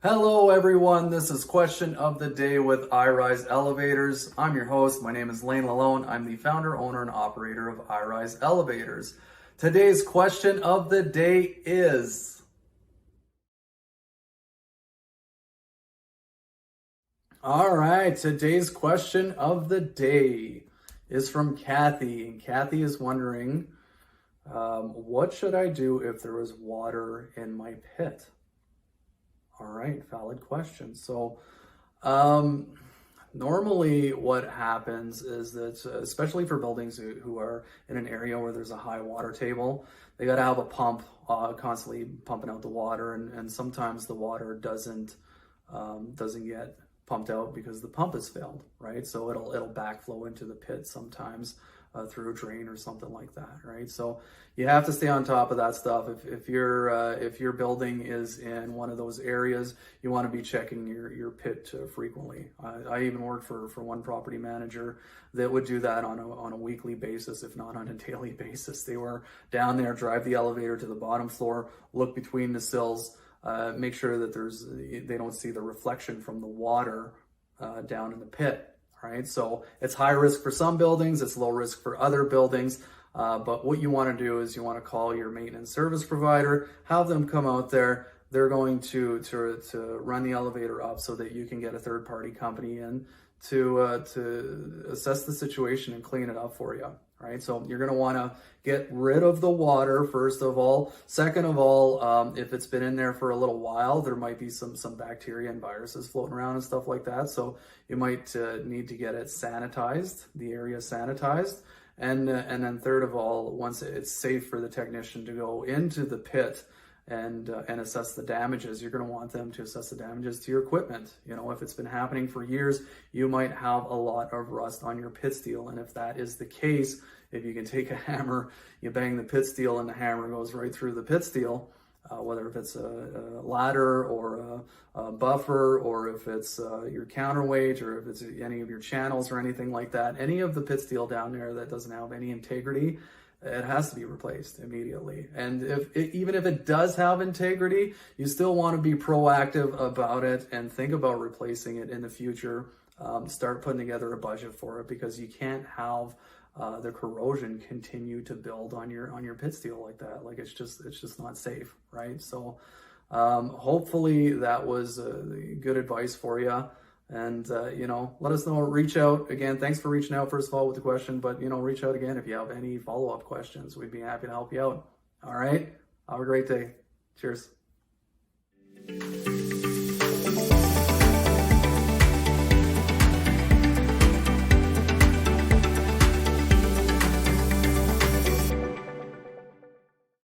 Hello everyone, this is Question of the Day with iRISE Elevators. I'm your host, my name is Lane Lalonde. I'm the founder, owner, and operator of iRISE Elevators. Today's question of the day is... Alright, today's question of the day is from Kathy. And Kathy is wondering, what should I do if there was water in my pit? All right, valid question. So normally what happens is that, especially for buildings who are in an area where there's a high water table, they got to have a pump constantly pumping out the water, and sometimes the water doesn't get pumped out because the pump has failed, right? So it'll backflow into the pit sometimes through a drain or something like that, right? So you have to stay on top of that stuff. If your building is in one of those areas, you want to be checking your pit frequently. I even worked for one property manager that would do that on a weekly basis, if not on a daily basis. They were down there, drive the elevator to the bottom floor, look between the sills, make sure that they don't see the reflection from the water down in the pit. Right, so it's high risk for some buildings, it's low risk for other buildings, but what you want to do is you want to call your maintenance service provider, have them come out there. They're going to run the elevator up so that you can get a third-party company in to assess the situation and clean it up for you. Right, so you're going to want to get rid of the water first of all. Second of all, if it's been in there for a little while, there might be some bacteria and viruses floating around and stuff like that. So you might need to get it sanitized, the area sanitized, and then third of all, once it's safe for the technician to go into the pit and assess the damages, you're going to want them to assess the damages to your equipment. You know, if it's been happening for years, you might have a lot of rust on your pit steel. And if that is the case, if you can take a hammer, you bang the pit steel and the hammer goes right through the pit steel, whether if it's a ladder or a buffer, or if it's your counterweight, or if it's any of your channels or anything like that, any of the pit steel down there that doesn't have any integrity, it has to be replaced immediately. And even if it does have integrity, you still want to be proactive about it and think about replacing it in the future. Start putting together a budget for it, because you can't have the corrosion continue to build on your pit steel like that. Like it's just not safe, right? So hopefully that was good advice for you. And, let us know, reach out again. Thanks for reaching out, first of all, with the question, but, reach out again if you have any follow-up questions. We'd be happy to help you out. All right. Have a great day. Cheers.